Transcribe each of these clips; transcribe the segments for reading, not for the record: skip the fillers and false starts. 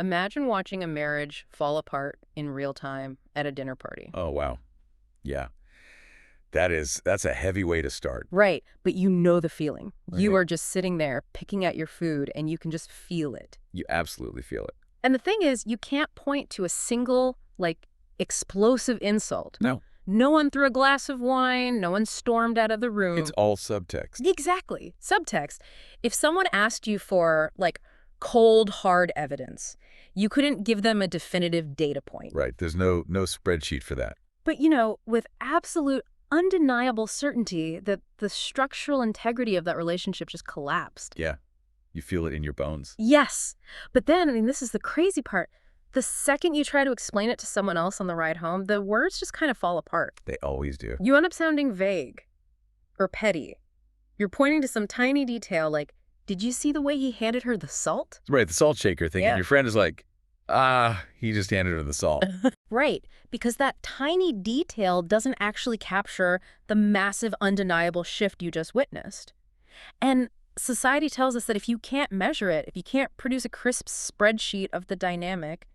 Imagine watching a marriage fall apart in real time at a dinner party. Oh, wow. Yeah. That's a heavy way to start. Right, but you know the feeling. You Right. are just sitting there picking at your food and you can just feel it. You absolutely feel it. And the thing is, you can't point to a single, explosive insult. No. No one threw a glass of wine, no one stormed out of the room. It's all subtext. Exactly. Subtext. If someone asked you for, cold, hard evidence, you couldn't give them a definitive data point. Right. There's no spreadsheet for that. But, with absolute undeniable certainty that the structural integrity of that relationship just collapsed. Yeah. You feel it in your bones. Yes. But then, this is the crazy part. The second you try to explain it to someone else on the ride home, the words just kind of fall apart. They always do. You end up sounding vague or petty. You're pointing to some tiny detail like, did you see the way he handed her the salt? Right. The salt shaker thing. Yeah. And your friend is like, he just handed her the salt. Right, because that tiny detail doesn't actually capture the massive undeniable shift you just witnessed. And society tells us that if you can't measure it, if you can't produce a crisp spreadsheet of the dynamic,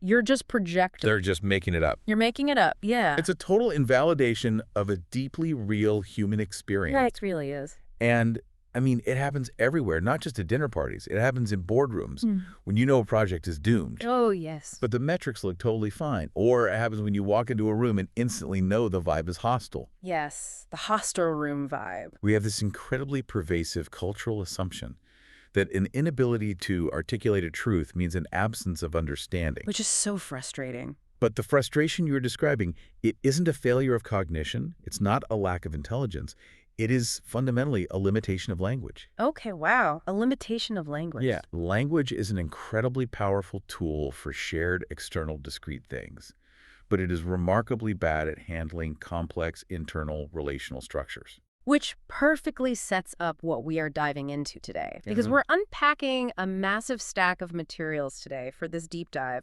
you're just projecting. They're just making it up. You're making it up, yeah. It's a total invalidation of a deeply real human experience. Yeah, it really is. And, it happens everywhere, not just at dinner parties. It happens in boardrooms when you know a project is doomed. Oh, yes. But the metrics look totally fine. Or it happens when you walk into a room and instantly know the vibe is hostile. Yes, the hostel room vibe. We have this incredibly pervasive cultural assumption that an inability to articulate a truth means an absence of understanding. Which is so frustrating. But the frustration you're describing, it isn't a failure of cognition. It's not a lack of intelligence. It is fundamentally a limitation of language. Okay, wow. A limitation of language. Yeah. Language is an incredibly powerful tool for shared external discrete things, but it is remarkably bad at handling complex internal relational structures. Which perfectly sets up what we are diving into today. Because we're unpacking a massive stack of materials today for this deep dive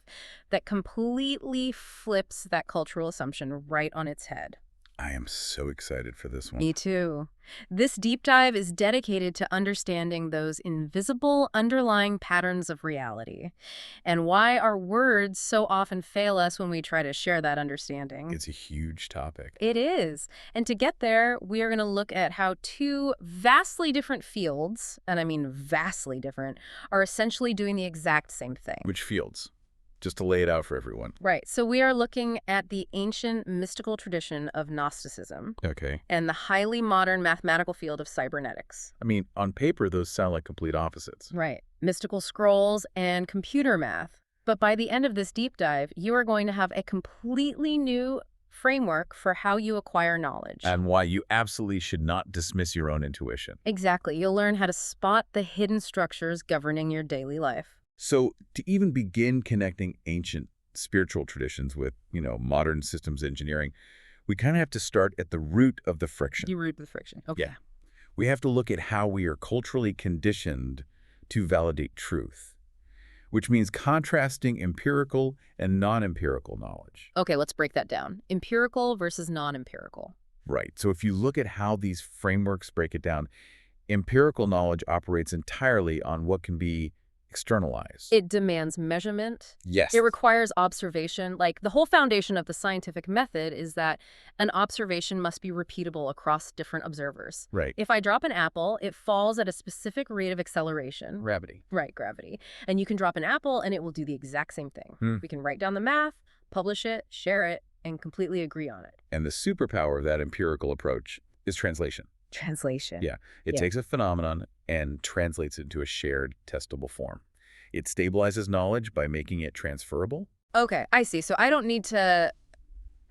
that completely flips that cultural assumption right on its head. I am so excited for this one. Me too. This deep dive is dedicated to understanding those invisible underlying patterns of reality and why our words so often fail us when we try to share that understanding. It's a huge topic. It is. And to get there, we are going to look at how two vastly different fields, and I mean vastly different, are essentially doing the exact same thing. Which fields? Just to lay it out for everyone. Right. So we are looking at the ancient mystical tradition of Gnosticism Okay. and the highly modern mathematical field of cybernetics. On paper, those sound like complete opposites. Right. Mystical scrolls and computer math. But by the end of this deep dive, you are going to have a completely new framework for how you acquire knowledge. And why you absolutely should not dismiss your own intuition. Exactly. You'll learn how to spot the hidden structures governing your daily life. So to even begin connecting ancient spiritual traditions with, modern systems engineering, we kind of have to start at the root of the friction. You root with friction. Okay. Yeah. We have to look at how we are culturally conditioned to validate truth, which means contrasting empirical and non-empirical knowledge. Okay, let's break that down. Empirical versus non-empirical. Right. So if you look at how these frameworks break it down, empirical knowledge operates entirely on what can be externalized. It demands measurement. Yes. It requires observation. The whole foundation of the scientific method is that an observation must be repeatable across different observers. Right. If I drop an apple, it falls at a specific rate of acceleration. Gravity. Right, gravity. And you can drop an apple and it will do the exact same thing. We can write down the math, publish it, share it, and completely agree on it. And the superpower of that empirical approach is translation. Translation. Yeah. It takes a phenomenon and translates it into a shared, testable form. It stabilizes knowledge by making it transferable. Okay, I see. So I don't need to,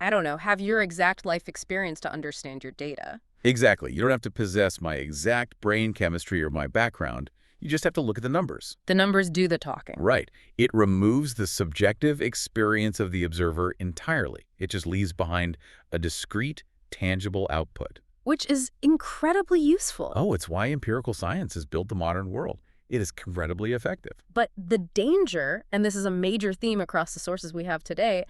have your exact life experience to understand your data. Exactly. You don't have to possess my exact brain chemistry or my background. You just have to look at the numbers. The numbers do the talking. Right. It removes the subjective experience of the observer entirely. It just leaves behind a discrete, tangible output. Which is incredibly useful. Oh, it's why empirical science has built the modern world. It is incredibly effective. But the danger, and this is a major theme across the sources we have today,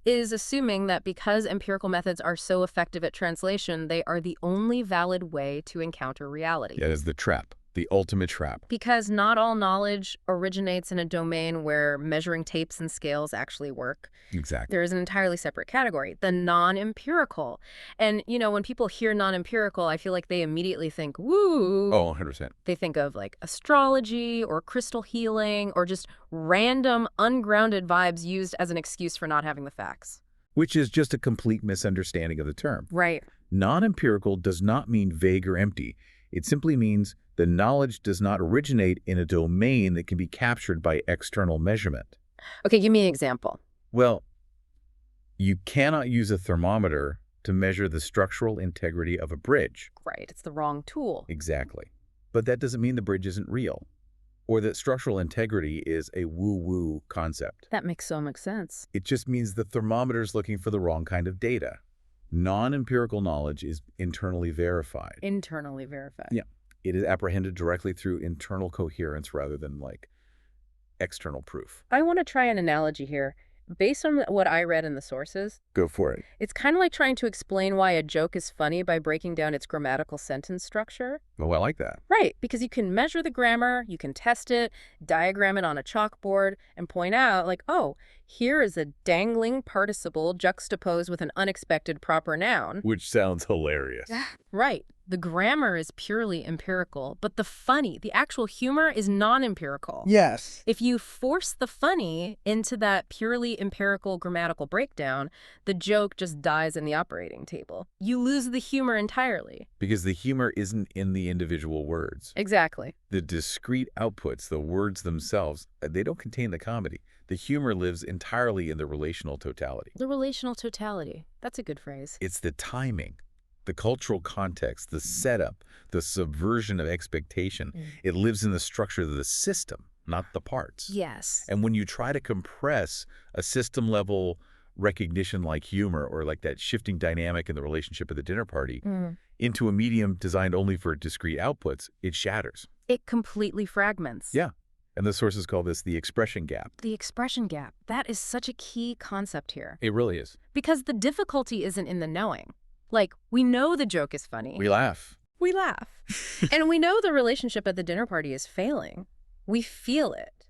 is assuming that because empirical methods are so effective at translation, they are the only valid way to encounter reality. That is the trap. The ultimate trap. Because not all knowledge originates in a domain where measuring tapes and scales actually work. Exactly. There is an entirely separate category, the non-empirical. And, when people hear non-empirical, I feel like they immediately think, woo. Oh, 100%. They think of like astrology or crystal healing or just random, ungrounded vibes used as an excuse for not having the facts. Which is just a complete misunderstanding of the term. Right. Non-empirical does not mean vague or empty. It simply means the knowledge does not originate in a domain that can be captured by external measurement. Okay, give me an example. Well, you cannot use a thermometer to measure the structural integrity of a bridge. Right, it's the wrong tool. Exactly. But that doesn't mean the bridge isn't real, or that structural integrity is a woo-woo concept. That makes so much sense. It just means the thermometer's looking for the wrong kind of data. Non-empirical knowledge is internally verified. Internally verified. Yeah. It is apprehended directly through internal coherence rather than, like, external proof. I want to try an analogy here. Based on what I read in the sources, Go for it. it's kind of like trying to explain why a joke is funny by breaking down its grammatical sentence structure. Oh, I like that. Right, because you can measure the grammar, you can test it, diagram it on a chalkboard, and point out, like, oh, here is a dangling participle juxtaposed with an unexpected proper noun. Which sounds hilarious. Right. The grammar is purely empirical, but the actual humor is non-empirical. Yes. If you force the funny into that purely empirical grammatical breakdown, the joke just dies in the operating table. You lose the humor entirely. Because the humor isn't in the individual words. Exactly. The discrete outputs, the words themselves, they don't contain the comedy. The humor lives entirely in the relational totality. The relational totality. That's a good phrase. It's the timing, the cultural context, the setup, the subversion of expectation. It lives in the structure of the system, not the parts. Yes. And when you try to compress a system-level recognition like humor or like that shifting dynamic in the relationship at the dinner party into a medium designed only for discrete outputs, it shatters. It completely fragments. Yeah. And the sources call this the expression gap. The expression gap. That is such a key concept here. It really is. Because the difficulty isn't in the knowing. Like, we know the joke is funny. We laugh. We laugh. And we know the relationship at the dinner party is failing. We feel it.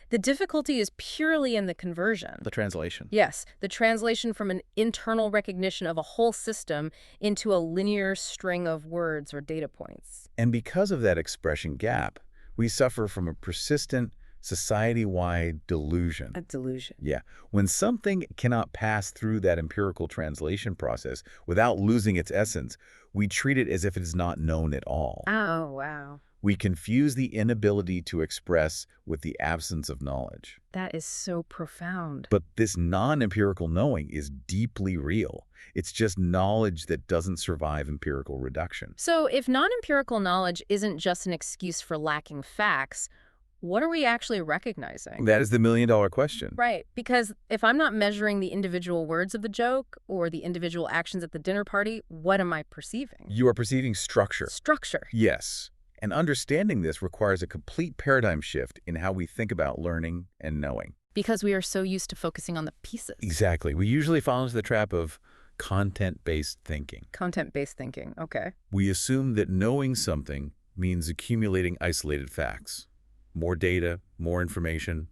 The difficulty is purely in the conversion. The translation. Yes, the translation from an internal recognition of a whole system into a linear string of words or data points. And because of that expression gap, we suffer from a persistent society-wide delusion. A delusion. Yeah. When something cannot pass through that empirical translation process without losing its essence, we treat it as if it is not known at all. Oh, wow. We confuse the inability to express with the absence of knowledge. That is so profound. But this non-empirical knowing is deeply real. It's just knowledge that doesn't survive empirical reduction. So if non-empirical knowledge isn't just an excuse for lacking facts, what are we actually recognizing? That is the million-dollar question. Right, because if I'm not measuring the individual words of the joke or the individual actions at the dinner party, what am I perceiving? You are perceiving structure. Structure. Yes. And understanding this requires a complete paradigm shift in how we think about learning and knowing. Because we are so used to focusing on the pieces. Exactly. We usually fall into the trap of content-based thinking. Content-based thinking, okay. We assume that knowing something means accumulating isolated facts. More data, more information,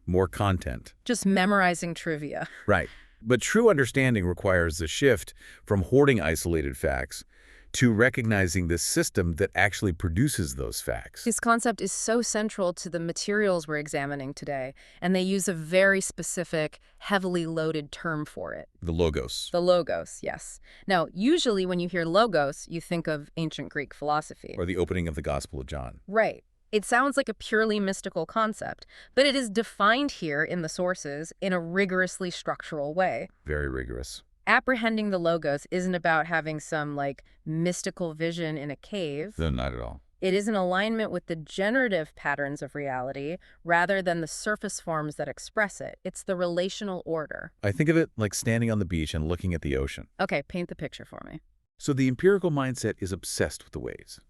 more content. Just memorizing trivia. Right. But true understanding requires a shift from hoarding isolated facts to recognizing the system that actually produces those facts. This concept is so central to the materials we're examining today, and they use a very specific, heavily loaded term for it. The logos. The logos, yes. Now, usually when you hear logos, you think of ancient Greek philosophy. Or the opening of the Gospel of John. Right. It sounds like a purely mystical concept, but it is defined here in the sources in a rigorously structural way. Very rigorous. Apprehending the logos isn't about having some, like, mystical vision in a cave. No, not at all. It is in alignment with the generative patterns of reality rather than the surface forms that express it. It's the relational order. I think of it like standing on the beach and looking at the ocean. Okay, paint the picture for me. So the empirical mindset is obsessed with the waves.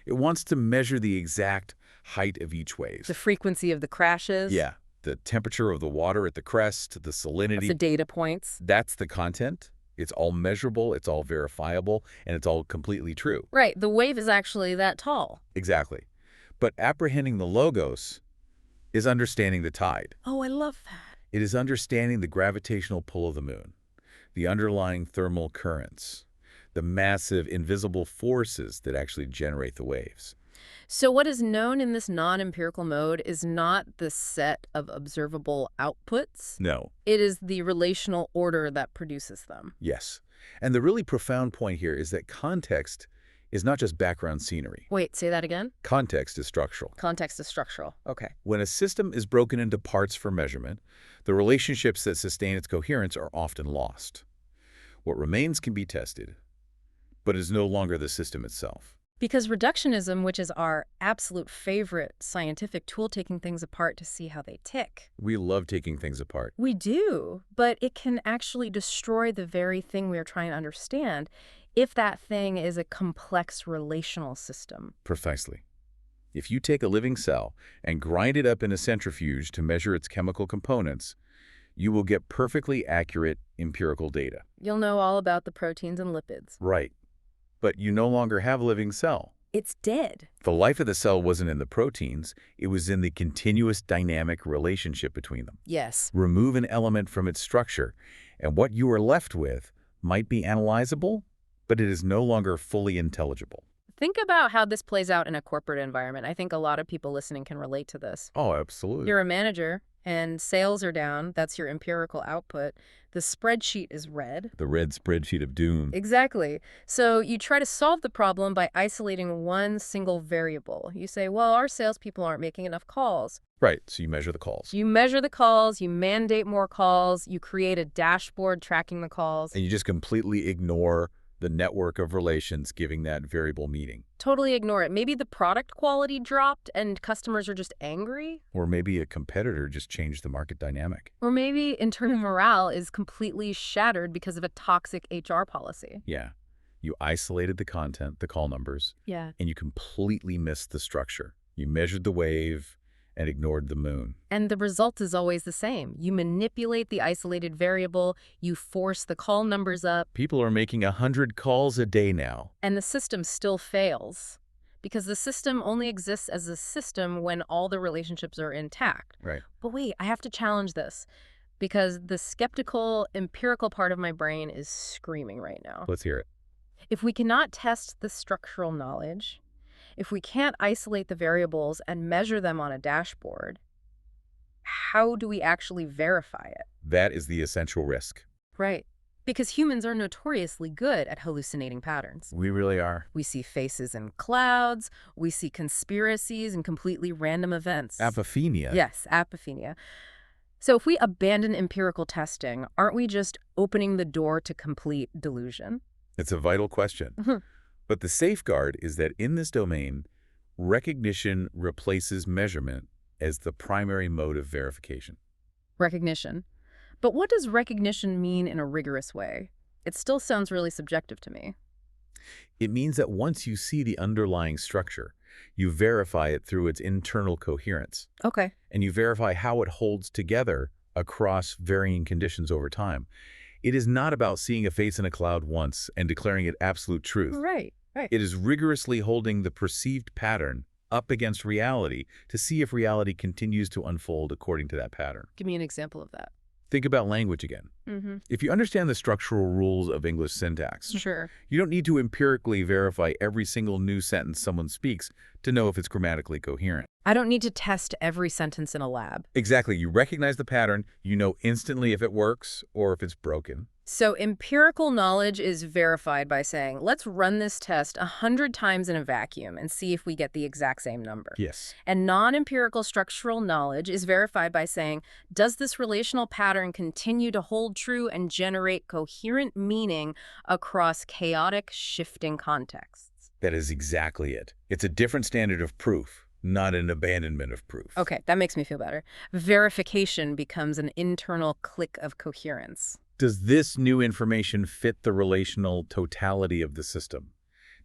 It wants to measure the exact height of each wave. The frequency of the crashes. Yeah. The temperature of the water at the crest, the salinity. That's the data points. That's the content. It's all measurable, it's all verifiable, and it's all completely true. Right. The wave is actually that tall. Exactly. But apprehending the logos is understanding the tide. Oh, I love that. It is understanding the gravitational pull of the moon, the underlying thermal currents, the massive invisible forces that actually generate the waves. So what is known in this non-empirical mode is not the set of observable outputs. No. It is the relational order that produces them. Yes. And the really profound point here is that context is not just background scenery. Wait, say that again? Context is structural. Context is structural. Okay. When a system is broken into parts for measurement, the relationships that sustain its coherence are often lost. What remains can be tested, but is no longer the system itself. Because reductionism, which is our absolute favorite scientific tool, taking things apart to see how they tick. We love taking things apart. We do, but it can actually destroy the very thing we are trying to understand if that thing is a complex relational system. Precisely. If you take a living cell and grind it up in a centrifuge to measure its chemical components, you will get perfectly accurate empirical data. You'll know all about the proteins and lipids. Right. But you no longer have a living cell. It's dead. The life of the cell wasn't in the proteins, it was in the continuous dynamic relationship between them. Yes. Remove an element from its structure, and what you are left with might be analyzable, but it is no longer fully intelligible. Think about how this plays out in a corporate environment. I think a lot of people listening can relate to this. Oh, absolutely. You're a manager, and sales are down. That's your empirical output. The spreadsheet is red. The red spreadsheet of doom. Exactly. So you try to solve the problem by isolating one single variable. You say, well, our salespeople aren't making enough calls. Right, so you measure the calls. You measure the calls, you mandate more calls, you create a dashboard tracking the calls. And you just completely ignore the network of relations giving that variable meaning. Totally ignore it. Maybe the product quality dropped and customers are just angry. Or maybe a competitor just changed the market dynamic. Or maybe internal morale is completely shattered because of a toxic HR policy. Yeah. You isolated the content, the call numbers, Yeah. and you completely missed the structure. You measured the wave and ignored the moon. And the result is always the same. You manipulate the isolated variable, you force the call numbers up. People are making 100 calls a day now. And the system still fails. Because the system only exists as a system when all the relationships are intact. Right. But wait, I have to challenge this. Because the skeptical, empirical part of my brain is screaming right now. Let's hear it. If we cannot test the structural knowledge, if we can't isolate the variables and measure them on a dashboard, how do we actually verify it? That is the essential risk. Right. Because humans are notoriously good at hallucinating patterns. We really are. We see faces in clouds, we see conspiracies and completely random events. Apophenia. Yes, apophenia. So if we abandon empirical testing, aren't we just opening the door to complete delusion? It's a vital question. But the safeguard is that in this domain, recognition replaces measurement as the primary mode of verification. Recognition. But what does recognition mean in a rigorous way? It still sounds really subjective to me. It means that once you see the underlying structure, you verify it through its internal coherence. Okay. And you verify how it holds together across varying conditions over time. It is not about seeing a face in a cloud once and declaring it absolute truth. Right. It is rigorously holding the perceived pattern up against reality to see if reality continues to unfold according to that pattern. Give me an example of that. Think about language again. If you understand the structural rules of English syntax, Sure. you don't need to empirically verify every single new sentence someone speaks to know if it's grammatically coherent. I don't need to test every sentence in a lab. Exactly. You recognize the pattern, you know instantly if it works or if it's broken. So empirical knowledge is verified by saying, let's run this test 100 times in a vacuum and see if we get the exact same number. Yes. And non-empirical structural knowledge is verified by saying, does this relational pattern continue to hold true and generate coherent meaning across chaotic, shifting contexts? That is exactly it. It's a different standard of proof, not an abandonment of proof. Okay, that makes me feel better. Verification becomes an internal click of coherence. Does this new information fit the relational totality of the system?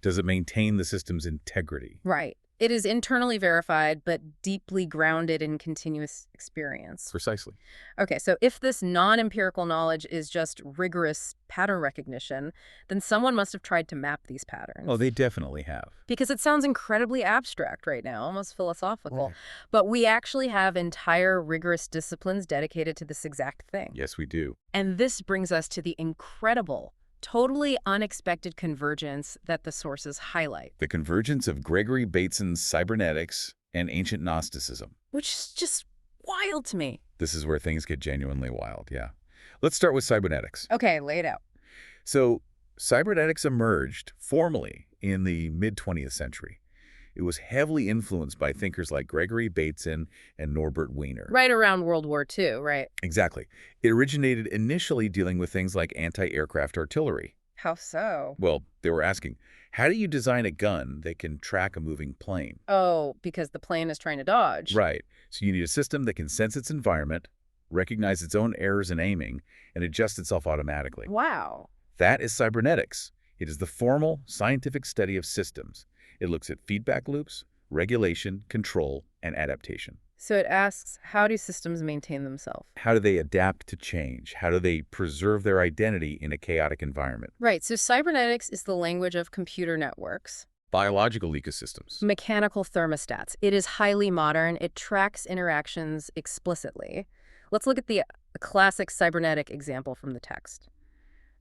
Does it maintain the system's integrity? Right. It is internally verified, but deeply grounded in continuous experience. Precisely. Okay, so if this non-empirical knowledge is just rigorous pattern recognition, then someone must have tried to map these patterns. Oh, they definitely have. Because it sounds incredibly abstract right now, almost philosophical. Right. But we actually have entire rigorous disciplines dedicated to this exact thing. Yes, we do. And this brings us to the incredible, totally unexpected convergence that the sources highlight, The convergence of Gregory Bateson's Cybernetics and ancient Gnosticism. which is just wild to me. This is where things get genuinely wild, yeah. Let's start with cybernetics. Okay, lay it out. So, cybernetics emerged formally in the mid-20th century. It was heavily influenced by thinkers like Gregory Bateson and Norbert Wiener. Right around World War II, right? Exactly. It originated initially dealing with things like anti-aircraft artillery. How so? Well, they were asking, how do you design a gun that can track a moving plane? Oh, because the plane is trying to dodge. Right. So you need a system that can sense its environment, recognize its own errors in aiming, and adjust itself automatically. Wow. That is cybernetics. It is the formal, scientific study of systems. It looks at feedback loops, regulation, control, and adaptation. So it asks, how do systems maintain themselves? How do they adapt to change? How do they preserve their identity in a chaotic environment? Right, so cybernetics is the language of computer networks. Biological ecosystems. Mechanical thermostats. It is highly modern. It tracks interactions explicitly. Let's look at the classic cybernetic example from the text.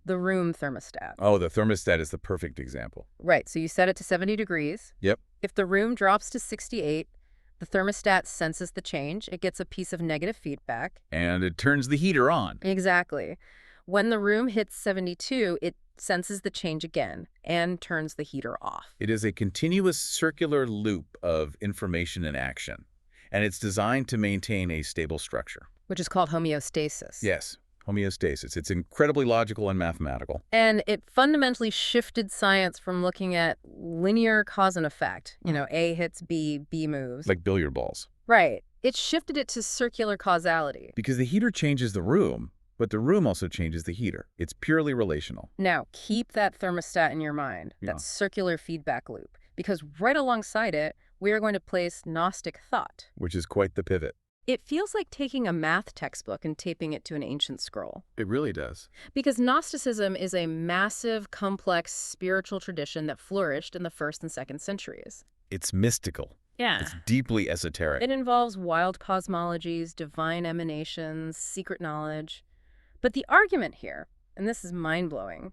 The room thermostat. Oh, the thermostat is the perfect example. Right, so you set it to 70 degrees. Yep. If the room drops to 68, the thermostat senses the change. It gets a piece of negative feedback. And it turns the heater on. Exactly. When the room hits 72, it senses the change again and turns the heater off. It is a continuous circular loop of information and action, and it's designed to maintain a stable structure. Which is called homeostasis. Yes, homeostasis. It's incredibly logical and mathematical. And it fundamentally shifted science from looking at linear cause and effect. You know, A hits B, B moves. Like billiard balls. Right. It shifted it to circular causality. Because the heater changes the room, but the room also changes the heater. It's purely relational. Now, keep that thermostat in your mind, Yeah. that circular feedback loop, because right alongside it, we are going to place Gnostic thought. Which is quite the pivot. It feels like taking a math textbook and taping it to an ancient scroll. It really does. Because Gnosticism is a massive, complex spiritual tradition that flourished in the 1st and 2nd centuries. It's mystical. Yeah. It's deeply esoteric. It involves wild cosmologies, divine emanations, secret knowledge. But the argument here, and this is mind-blowing,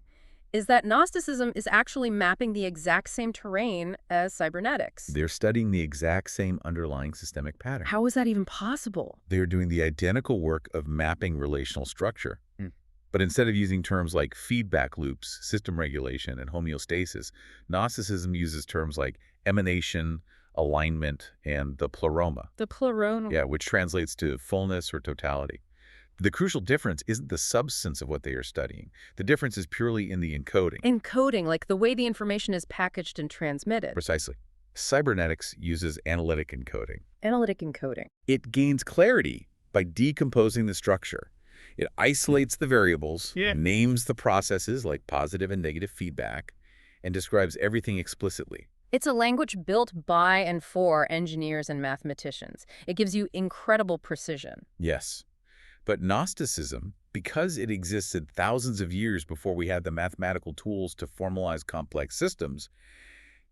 is that Gnosticism is actually mapping the exact same terrain as cybernetics. They're studying the exact same underlying systemic pattern. How is that even possible? They're doing the identical work of mapping relational structure. But instead of using terms like feedback loops, system regulation, and homeostasis, Gnosticism uses terms like emanation, alignment, and the pleroma. The pleroma. Yeah, which translates to fullness or totality. The crucial difference isn't the substance of what they are studying. The difference is purely in the encoding. Encoding, like the way the information is packaged and transmitted. Precisely. Cybernetics uses analytic encoding. Analytic encoding. It gains clarity by decomposing the structure. It isolates the variables, names the processes like positive and negative feedback, and describes everything explicitly. It's a language built by and for engineers and mathematicians. It gives you incredible precision. Yes. But Gnosticism, because it existed thousands of years before we had the mathematical tools to formalize complex systems,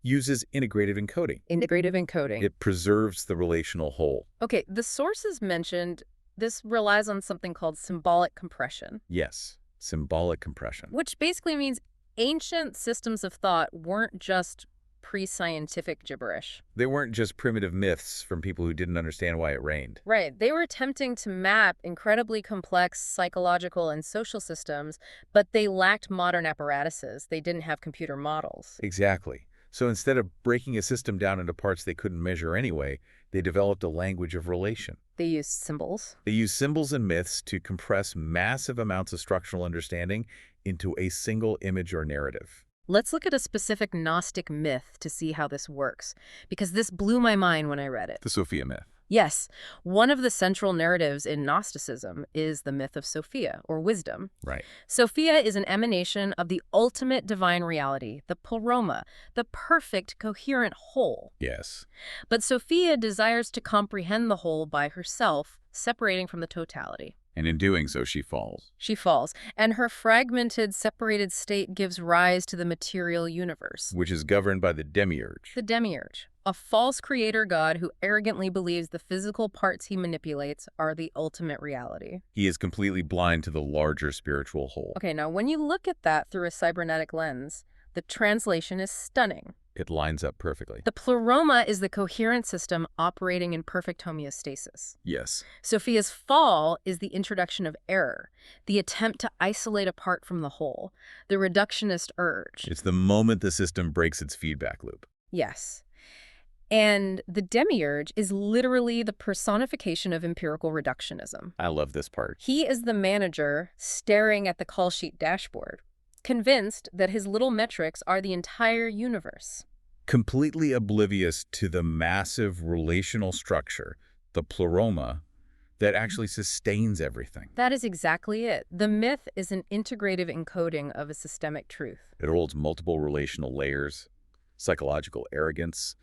uses integrative encoding. Integrative encoding. It preserves the relational whole. Okay, the sources mentioned this relies on something called symbolic compression. Yes, symbolic compression. Which basically means ancient systems of thought weren't just pre-scientific gibberish. They weren't just primitive myths from people who didn't understand why it rained. Right. They were attempting to map incredibly complex psychological and social systems, but they lacked modern apparatuses. They didn't have computer models. Exactly. So instead of breaking a system down into parts they couldn't measure anyway, they developed a language of relation. They used symbols. They used symbols and myths to compress massive amounts of structural understanding into a single image or narrative. Let's look at a specific Gnostic myth to see how this works, because this blew my mind when I read it. The Sophia myth. Yes, one of the central narratives in Gnosticism is the myth of Sophia, or wisdom. Right. Sophia is an emanation of the ultimate divine reality, the pleroma, the perfect, coherent whole. Yes. But Sophia desires to comprehend the whole by herself, separating from the totality. And in doing so, she falls. She falls, and her fragmented, separated state gives rise to the material universe. Which is governed by the demiurge. The demiurge, a false creator god who arrogantly believes the physical parts he manipulates are the ultimate reality. He is completely blind to the larger spiritual whole. Okay, now when you look at that through a cybernetic lens, the translation is stunning. It lines up perfectly. The pleroma is the coherent system operating in perfect homeostasis. Yes. Sophia's fall is the introduction of error, the attempt to isolate a part from the whole, the reductionist urge. It's the moment the system breaks its feedback loop. Yes. And the demiurge is literally the personification of empirical reductionism. I love this part. He is the manager staring at the call sheet dashboard, convinced that his little metrics are the entire universe. Completely oblivious to the massive relational structure, the pleroma, that actually sustains everything. That is exactly it. The myth is an integrative encoding of a systemic truth. It holds multiple relational layers, psychological arrogance,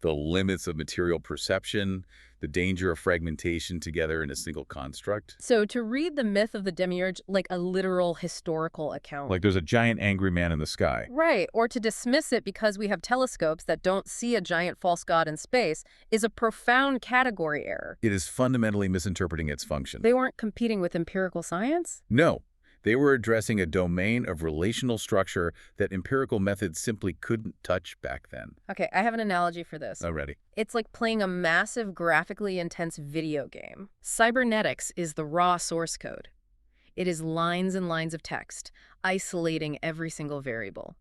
the limits of material perception, the danger of fragmentation together in a single construct. So to read the myth of the demiurge like a literal historical account. Like there's a giant angry man in the sky. Right, or to dismiss it because we have telescopes that don't see a giant false god in space is a profound category error. It is fundamentally misinterpreting its function. They weren't competing with empirical science? No. They were addressing a domain of relational structure that empirical methods simply couldn't touch back then. Okay, I have an analogy for this. Already. It's like playing a massive, graphically intense video game. Cybernetics is the raw source code. It is lines and lines of text, isolating every single variable.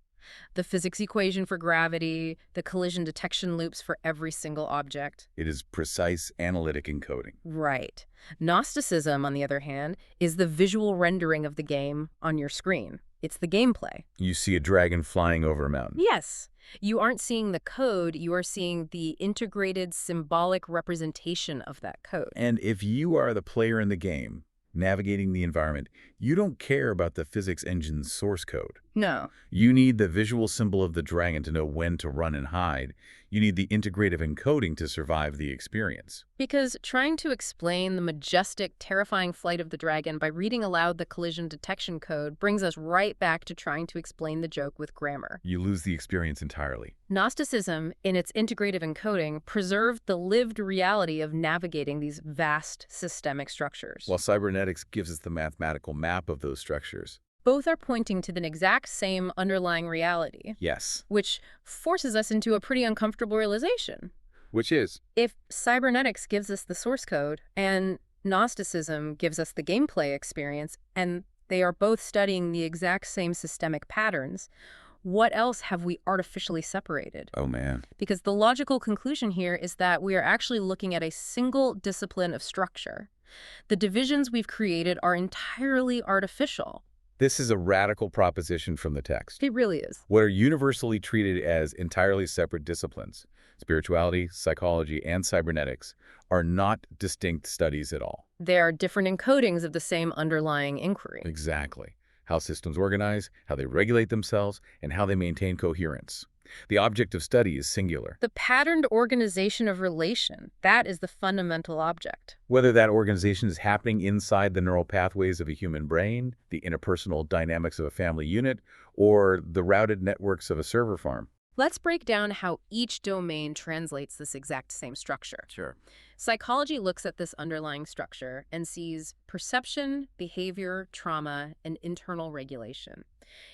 The physics equation for gravity, the collision detection loops for every single object. It is precise analytic encoding. Right. Gnosticism, on the other hand, is the visual rendering of the game on your screen. It's the gameplay. You see a dragon flying over a mountain. Yes. You aren't seeing the code, you are seeing the integrated symbolic representation of that code. And if you are the player in the game, navigating the environment, you don't care about the physics engine's source code. No. You need the visual symbol of the dragon to know when to run and hide. You need the integrative encoding to survive the experience. Because trying to explain the majestic, terrifying flight of the dragon by reading aloud the collision detection code brings us right back to trying to explain the joke with grammar. You lose the experience entirely. Gnosticism, in its integrative encoding, preserved the lived reality of navigating these vast systemic structures. While cybernetics gives us the mathematical map of those structures. Both are pointing to the exact same underlying reality. Yes. Which forces us into a pretty uncomfortable realization. Which is? If cybernetics gives us the source code and Gnosticism gives us the gameplay experience, and they are both studying the exact same systemic patterns, what else have we artificially separated? Oh, man. Because the logical conclusion here is that we are actually looking at a single discipline of structure. The divisions we've created are entirely artificial. This is a radical proposition from the text. It really is. What are universally treated as entirely separate disciplines, spirituality, psychology, and cybernetics, are not distinct studies at all. They are different encodings of the same underlying inquiry. Exactly. How systems organize, how they regulate themselves, and how they maintain coherence. The object of study is singular. The patterned organization of relation, that is the fundamental object. Whether that organization is happening inside the neural pathways of a human brain, the interpersonal dynamics of a family unit, or the routed networks of a server farm. Let's break down how each domain translates this exact same structure. Sure. Psychology looks at this underlying structure and sees perception, behavior, trauma, and internal regulation.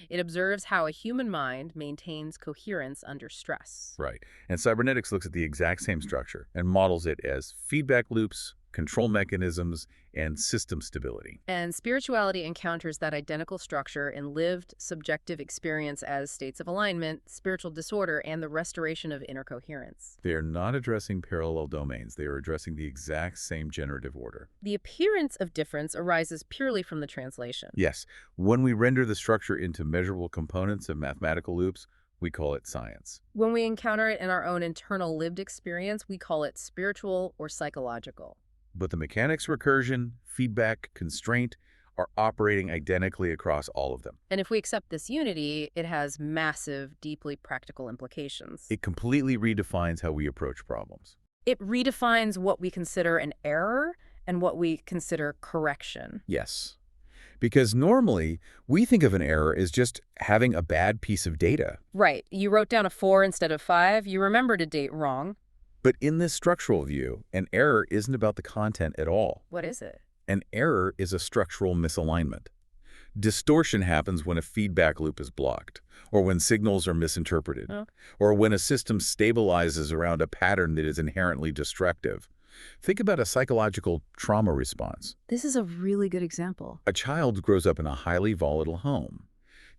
It observes how a human mind maintains coherence under stress. Right. And cybernetics looks at the exact same structure and models it as feedback loops, control mechanisms, and system stability. And spirituality encounters that identical structure in lived, subjective experience as states of alignment, spiritual disorder, and the restoration of inner coherence. They are not addressing parallel domains. They are addressing the exact same generative order. The appearance of difference arises purely from the translation. Yes. When we render the structure into measurable components of mathematical loops, we call it science. When we encounter it in our own internal lived experience, we call it spiritual or psychological. But the mechanics, recursion, feedback, constraint are operating identically across all of them. And if we accept this unity, it has massive, deeply practical implications. It completely redefines how we approach problems. It redefines what we consider an error and what we consider correction. Yes. Because normally, we think of an error as just having a bad piece of data. Right. You wrote down a 4 instead of 5. You remembered a date wrong. But in this structural view, an error isn't about the content at all. What is it? An error is a structural misalignment. Distortion happens when a feedback loop is blocked, or when signals are misinterpreted, or when a system stabilizes around a pattern that is inherently destructive. Think about a psychological trauma response. This is a really good example. A child grows up in a highly volatile home.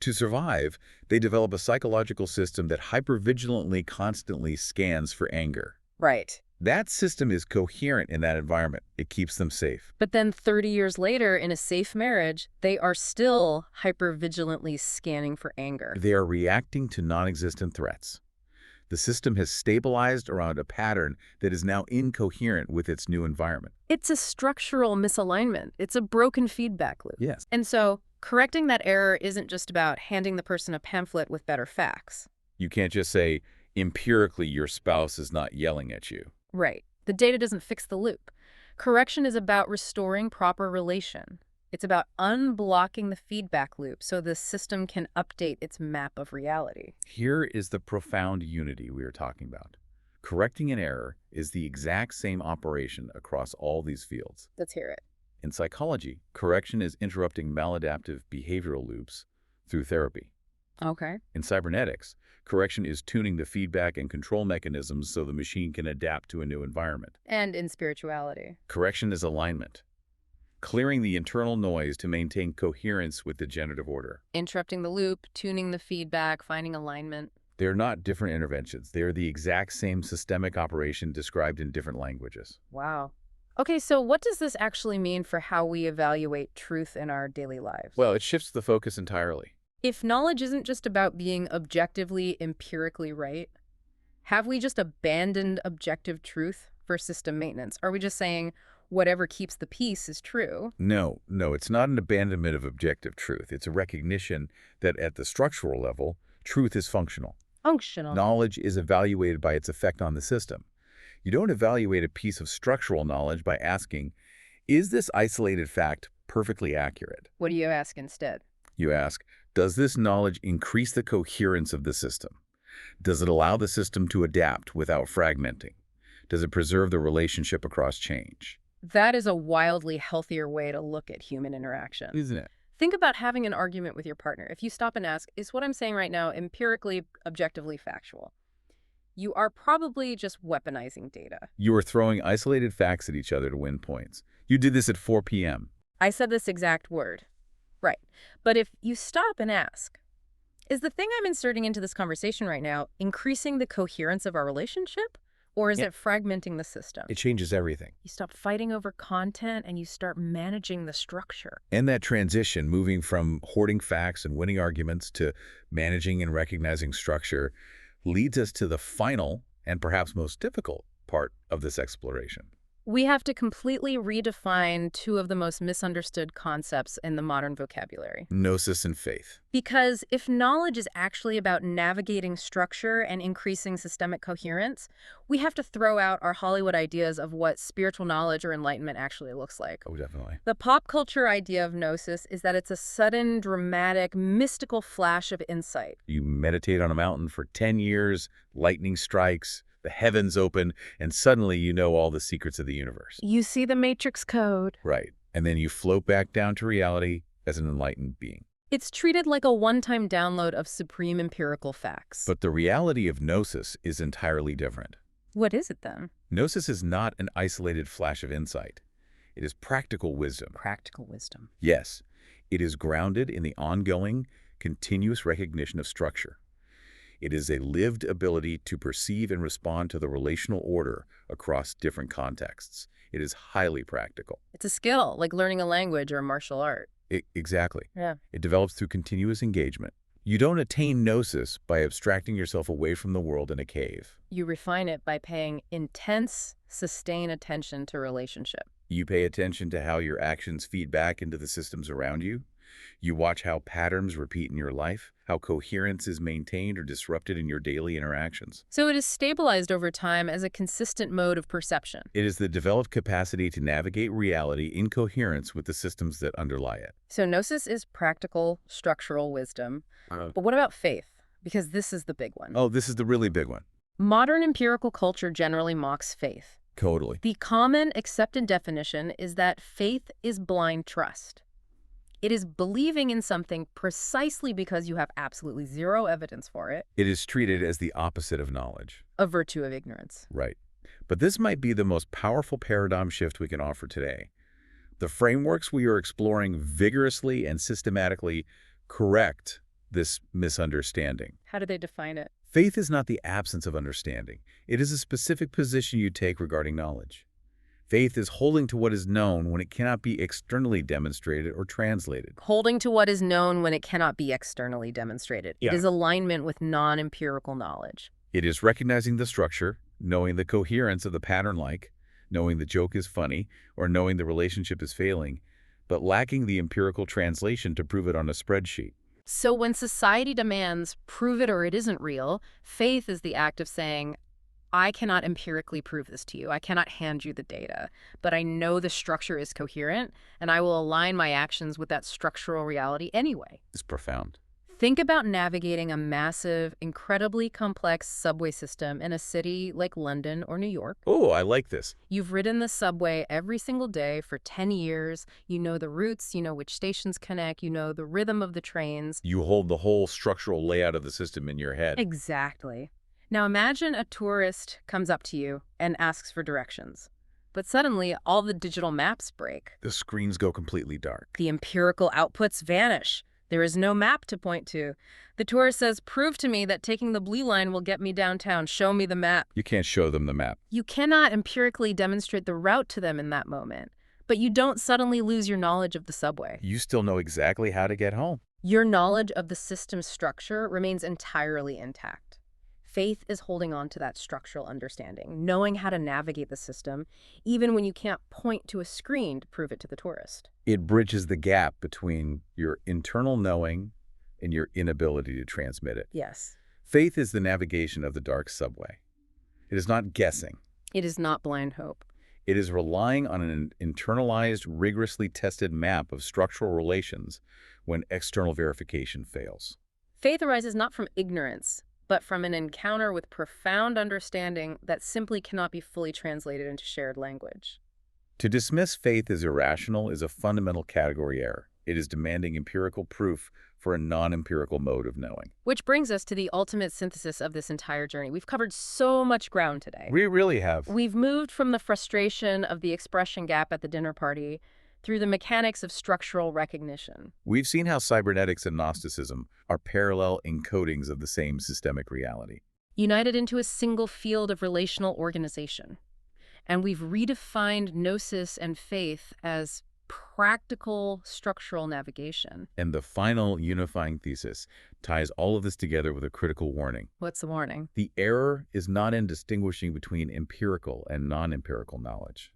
To survive, they develop a psychological system that hypervigilantly constantly scans for anger. Right. That system is coherent in that environment. It keeps them safe. But then 30 years later, in a safe marriage, they are still hypervigilantly scanning for anger. They are reacting to non-existent threats. The system has stabilized around a pattern that is now incoherent with its new environment. It's a structural misalignment. It's a broken feedback loop. Yes. And so, correcting that error isn't just about handing the person a pamphlet with better facts. You can't just say, empirically, your spouse is not yelling at you. Right. The data doesn't fix the loop. Correction is about restoring proper relation. It's about unblocking the feedback loop so the system can update its map of reality. Here is the profound unity we are talking about. Correcting an error is the exact same operation across all these fields. Let's hear it. In psychology, correction is interrupting maladaptive behavioral loops through therapy. Okay. In cybernetics, correction is tuning the feedback and control mechanisms so the machine can adapt to a new environment. And in spirituality. Correction is alignment, clearing the internal noise to maintain coherence with the generative order. Interrupting the loop, tuning the feedback, finding alignment. They're not different interventions. They are the exact same systemic operation described in different languages. Wow. Okay, so what does this actually mean for how we evaluate truth in our daily lives? Well, it shifts the focus entirely. If knowledge isn't just about being objectively, empirically right, have we just abandoned objective truth for system maintenance? Are we just saying whatever keeps the peace is true? No, it's not an abandonment of objective truth. It's a recognition that at the structural level, truth is functional. Functional. Knowledge is evaluated by its effect on the system. You don't evaluate a piece of structural knowledge by asking, is this isolated fact perfectly accurate? What do you ask instead? You ask, does this knowledge increase the coherence of the system? Does it allow the system to adapt without fragmenting? Does it preserve the relationship across change? That is a wildly healthier way to look at human interaction. Isn't it? Think about having an argument with your partner. If you stop and ask, is what I'm saying right now empirically, objectively factual? You are probably just weaponizing data. You are throwing isolated facts at each other to win points. You did this at 4 p.m. I said this exact word. Right. But if you stop and ask, is the thing I'm inserting into this conversation right now increasing the coherence of our relationship? Or is it fragmenting the system? It changes everything. You stop fighting over content and you start managing the structure. And that transition, moving from hoarding facts and winning arguments to managing and recognizing structure, leads us to the final and perhaps most difficult part of this exploration. We have to completely redefine two of the most misunderstood concepts in the modern vocabulary. Gnosis and faith. Because if knowledge is actually about navigating structure and increasing systemic coherence, we have to throw out our Hollywood ideas of what spiritual knowledge or enlightenment actually looks like. Oh, definitely. The pop culture idea of gnosis is that it's a sudden, dramatic, mystical flash of insight. You meditate on a mountain for 10 years, lightning strikes, the heavens open, and suddenly you know all the secrets of the universe. You see the matrix code. Right. And then you float back down to reality as an enlightened being. It's treated like a one-time download of supreme empirical facts. But the reality of gnosis is entirely different. What is it then? Gnosis is not an isolated flash of insight. It is practical wisdom. Practical wisdom. Yes, it is grounded in the ongoing, continuous recognition of structure. It is a lived ability to perceive and respond to the relational order across different contexts. It is highly practical. It's a skill, like learning a language or a martial art. Exactly. Yeah. It develops through continuous engagement. You don't attain gnosis by abstracting yourself away from the world in a cave. You refine it by paying intense, sustained attention to relationship. You pay attention to how your actions feed back into the systems around you. You watch how patterns repeat in your life, how coherence is maintained or disrupted in your daily interactions. So it is stabilized over time as a consistent mode of perception. It is the developed capacity to navigate reality in coherence with the systems that underlie it. So gnosis is practical, structural wisdom. But what about faith? Because this is the big one. Oh, this is the really big one. Modern empirical culture generally mocks faith. Totally. The common accepted definition is that faith is blind trust. It is believing in something precisely because you have absolutely zero evidence for it, It is treated as the opposite of knowledge. a virtue of ignorance. Right. But this might be the most powerful paradigm shift we can offer today. The frameworks we are exploring vigorously and systematically correct this misunderstanding. How do they define it? Faith is not the absence of understanding. It is a specific position you take regarding knowledge. Faith is holding to what is known when it cannot be externally demonstrated or translated. Holding to what is known when it cannot be externally demonstrated. Yeah. It is alignment with non-empirical knowledge. It is recognizing the structure, knowing the coherence of the pattern like, knowing the joke is funny, or knowing the relationship is failing, but lacking the empirical translation to prove it on a spreadsheet. So when society demands prove it or it isn't real, faith is the act of saying, I cannot empirically prove this to you. I cannot hand you the data, but I know the structure is coherent, and I will align my actions with that structural reality anyway. It's profound. Think about navigating a massive, incredibly complex subway system in a city like London or New York. Oh, I like this. You've ridden the subway every single day for 10 years. You know the routes, you know which stations connect, you know the rhythm of the trains. You hold the whole structural layout of the system in your head. Exactly. Now imagine a tourist comes up to you and asks for directions. But suddenly, all the digital maps break. The screens go completely dark. The empirical outputs vanish. There is no map to point to. The tourist says, prove to me that taking the blue line will get me downtown. Show me the map. You can't show them the map. You cannot empirically demonstrate the route to them in that moment. But you don't suddenly lose your knowledge of the subway. You still know exactly how to get home. Your knowledge of the system's structure remains entirely intact. Faith is holding on to that structural understanding, knowing how to navigate the system, even when you can't point to a screen to prove it to the tourist. It bridges the gap between your internal knowing and your inability to transmit it. Yes. Faith is the navigation of the dark subway. It is not guessing. It is not blind hope. It is relying on an internalized, rigorously tested map of structural relations when external verification fails. Faith arises not from ignorance, but from an encounter with profound understanding that simply cannot be fully translated into shared language. To dismiss faith as irrational is a fundamental category error. It is demanding empirical proof for a non-empirical mode of knowing. Which brings us to the ultimate synthesis of this entire journey. We've covered so much ground today. We really have. We've moved from the frustration of the expression gap at the dinner party through the mechanics of structural recognition. We've seen how cybernetics and Gnosticism are parallel encodings of the same systemic reality. United into a single field of relational organization. And we've redefined gnosis and faith as practical structural navigation. And the final unifying thesis ties all of this together with a critical warning. What's the warning? The error is not in distinguishing between empirical and non-empirical knowledge.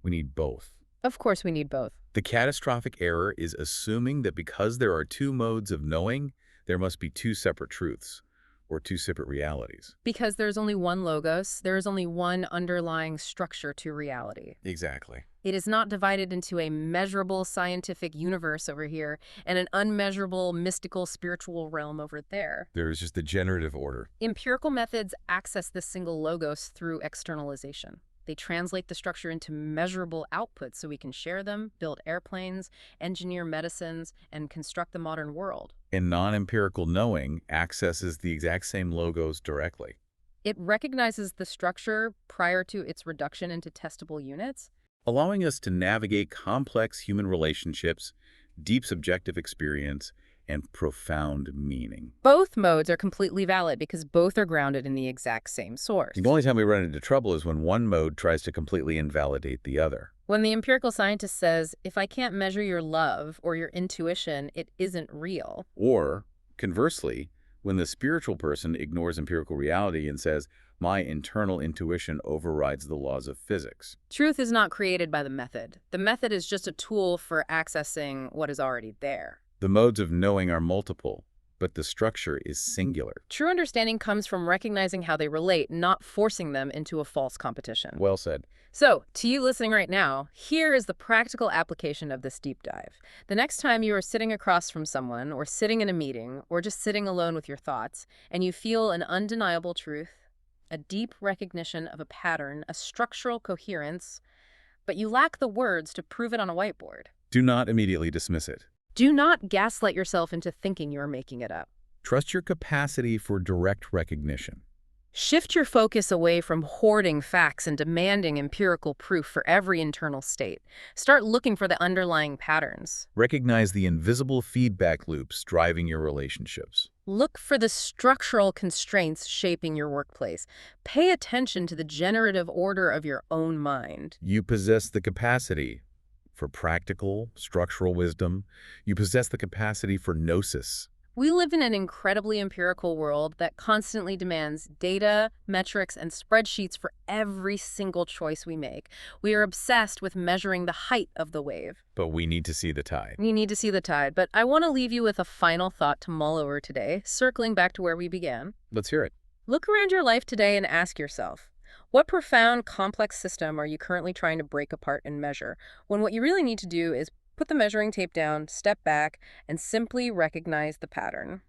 We need both. Of course we need both. The catastrophic error is assuming that because there are two modes of knowing, there must be two separate truths or two separate realities. Because there's only one logos, there is only one underlying structure to reality. Exactly. It is not divided into a measurable scientific universe over here and an unmeasurable mystical spiritual realm over there. There is just the generative order. Empirical methods access this single logos through externalization. They translate the structure into measurable outputs so we can share them, build airplanes, engineer medicines, and construct the modern world. And non-empirical knowing accesses the exact same logos directly. It recognizes the structure prior to its reduction into testable units, allowing us to navigate complex human relationships, deep subjective experience, and profound meaning. Both modes are completely valid because both are grounded in the exact same source. The only time we run into trouble is when one mode tries to completely invalidate the other. When the empirical scientist says, if I can't measure your love or your intuition, it isn't real. Or Conversely, when the spiritual person ignores empirical reality and says, my internal intuition overrides the laws of physics. Truth is not created by the method. The method is just a tool for accessing what is already there. The modes of knowing are multiple, but the structure is singular. True understanding comes from recognizing how they relate, not forcing them into a false competition. Well said. So, to you listening right now, here is the practical application of this deep dive. The next time you are sitting across from someone, or sitting in a meeting, or just sitting alone with your thoughts, and you feel an undeniable truth, a deep recognition of a pattern, a structural coherence, but you lack the words to prove it on a whiteboard. Do not immediately dismiss it. Do not gaslight yourself into thinking you are making it up. Trust your capacity for direct recognition. Shift your focus away from hoarding facts and demanding empirical proof for every internal state. Start looking for the underlying patterns. Recognize the invisible feedback loops driving your relationships. Look for the structural constraints shaping your workplace. Pay attention to the generative order of your own mind. You possess the capacity for practical, structural wisdom. You possess the capacity for gnosis. We live in an incredibly empirical world that constantly demands data, metrics, and spreadsheets for every single choice we make. We are obsessed with measuring the height of the wave. But we need to see the tide. We need to see the tide, but I want to leave you with a final thought to mull over today, circling back to where we began. Let's hear it. Look around your life today and ask yourself, what profound, complex system are you currently trying to break apart and measure, when what you really need to do is put the measuring tape down, step back, and simply recognize the pattern?